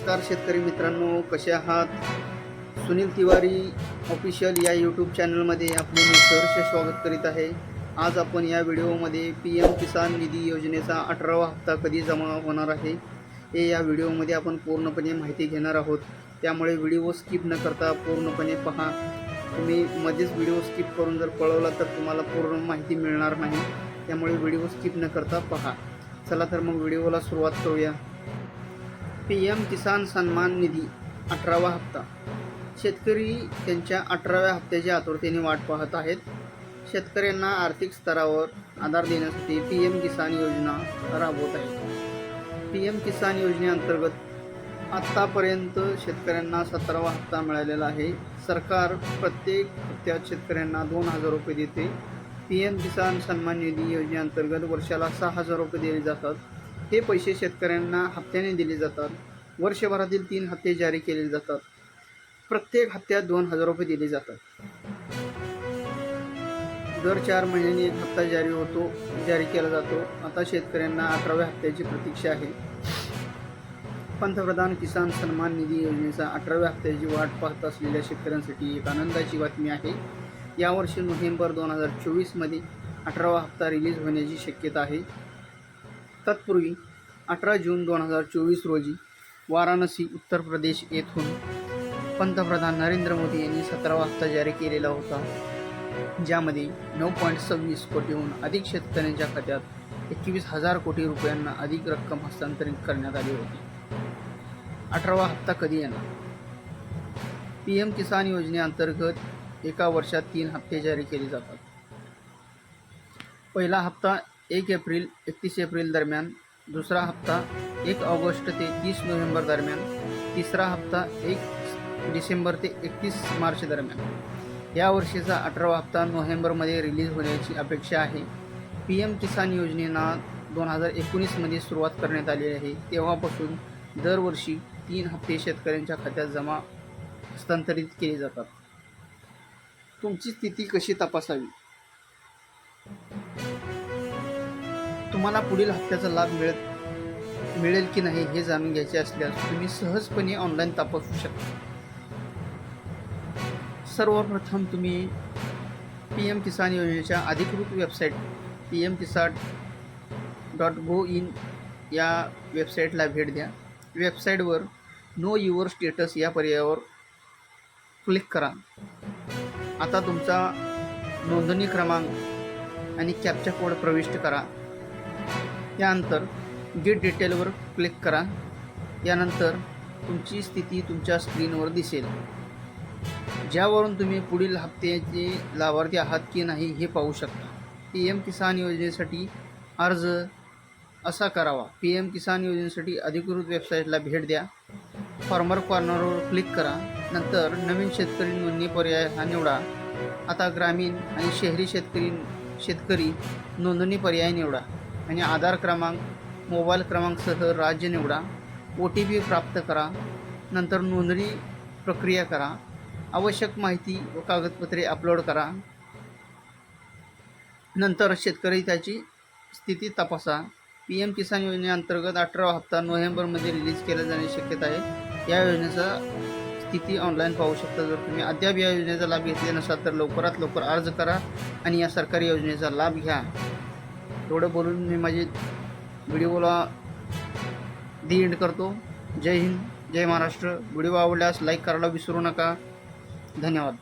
नमस्कार शेतकरी मित्रांनो, कसे आहात? सुनील तिवारी ऑफिशियल या यूट्यूब चॅनलमध्ये आपले मी सहर्ष स्वागत करीत आहे. आज आपण या व्हिडिओमध्ये PM किसान निधी योजनेचा 18वा हप्ता कधी जमा होणार आहे हे या व्हिडिओमध्ये आपण पूर्णपणे माहिती घेणार आहोत. त्यामुळे व्हिडिओ स्किप न करता पूर्णपणे पहा. तुम्ही मध्येच व्हिडिओ स्किप करून जर पळवला तर तुम्हाला पूर्ण माहिती मिळणार नाही. त्यामुळे व्हिडिओ स्किप न करता पहा. चला तर मग व्हिडिओला सुरुवात करूया. PM किसान सन्मान निधी 18वा हप्ता. शेतकरी त्यांच्या 18व्या हप्त्याची आतुरतेने वाट पाहत आहेत. शेतकऱ्यांना आर्थिक स्तरावर आधार देण्यासाठी PM किसान योजना राबवत आहे. PM किसान योजनेअंतर्गत आत्तापर्यंत शेतकऱ्यांना 17वा हप्ता मिळालेला आहे. सरकार प्रत्येक हप्त्यात शेतकऱ्यांना 2,000 रुपये देते. PM किसान सन्मान निधी योजनेअंतर्गत वर्षाला 6,000 रुपये दिले जातात. हे पैसे शेतकऱ्यांना हप्त्याने दिले जातात. वर्षभरातील 3 हप्ते जारी केले जातात. प्रत्येक हप्त्यात 2,000 रुपये दिले जातात. दर 4 महिन्यांनी एक हप्ता जारी केला जातो. आता शेतकऱ्यांना 18व्या हप्त्याची प्रतीक्षा आहे. पंतप्रधान किसान सन्मान निधी योजनेचा 18व्या हप्त्याची वाट पाहत असलेल्या शेतकऱ्यांसाठी एक आनंदाची बातमी आहे. यावर्षी नोव्हेंबर 2024 18वा हप्ता रिलीज होण्याची शक्यता आहे. तत्पूर्वी 18 जून 2024 रोजी वाराणसी उत्तर प्रदेश येथून पंतप्रधान नरेंद्र मोदी यांनी 17वा हप्ता जारी केलेला होता, ज्यामध्ये 9.26 कोटीहून अधिक शेतकऱ्यांच्या खात्यात 21,000 कोटी रुपयांना अधिक रक्कम हस्तांतरित करण्यात आली होती. 18वा हप्ता कधी येणार? PM किसान योजनेअंतर्गत एका वर्षात 3 हप्ते जारी केले जातात. पहिला हप्ता 1 एप्रिल 31 एप्रिल दरम्यान, दुसरा हप्ता 1 ऑगस्ट ते 30 नोव्हेंबर दरम्यान, तिसरा हप्ता 1 डिसेंबर ते 31 मार्च दरम्यान. या वर्षीचा 18वा हप्ता नोव्हेंबरमध्ये रिलीज होण्याची अपेक्षा आहे. PM किसान योजनेला 2019 सुरुवात करण्यात आली आहे. तेव्हापासून दरवर्षी 3 हप्ते शेतकऱ्यांच्या खात्यात हस्तांतरित केले जातात. तुमची स्थिती कशी तपासावी? तुम्हाला पुढील हप्त्याचा लाभ मिळेल की नाही हे जाणून घ्यायचे असल्यास तुम्ही सहजपणे ऑनलाईन तपासू शकता. सर्वप्रथम तुम्ही PM किसान योजनेच्या अधिकृत वेबसाईट pmkisan.gov.in या वेबसाईटला भेट द्या. वेबसाईटवर नो युअर स्टेटस या पर्यायावर क्लिक करा. आता तुमचा नोंदणी क्रमांक आणि कॅप्चा कोड प्रविष्ट करा. यानंतर गेट डिटेलवर क्लिक करा. यानंतर तुमची स्थिती तुमच्या स्क्रीनवर दिसेल, ज्यावरून तुम्ही पुढील हप्त्याचे लाभार्थी आहात की नाही हे पाहू शकता. PM किसान योजनेसाठी अर्ज असा करावा. PM किसान योजनेसाठी अधिकृत वेबसाईटला भेट द्या. फार्मर कॉर्नरवर क्लिक करा. नंतर नवीन शेतकरी नोंदणी पर्याय हा निवडा. आता ग्रामीण आणि शहरी शेतकरी नोंदणी पर्याय निवडा आणि आधार क्रमांक, मोबाईल क्रमांकसह राज्य निवडा. OTP प्राप्त करा. नंतर नोंदणी प्रक्रिया करा. आवश्यक माहिती व कागदपत्रे अपलोड करा. नंतर शेतकरी त्याची स्थिती तपासा. PM किसान योजनेअंतर्गत 18वा हप्ता नोव्हेंबरमध्ये रिलीज केला जाण्याची शक्यता आहे. या योजनेचा स्थिती ऑनलाईन पाहू शकता. जर तुम्ही अद्याप या योजनेचा लाभ घेतला नसाल तर लवकरात लवकर अर्ज करा आणि या सरकारी योजनेचा लाभ घ्या. एवढं बोलून मी माझे व्हिडिओला एंड करतो. जय हिंद, जय महाराष्ट्र. व्हिडिओ आवडल्यास लाईक करायला विसरू नका. धन्यवाद.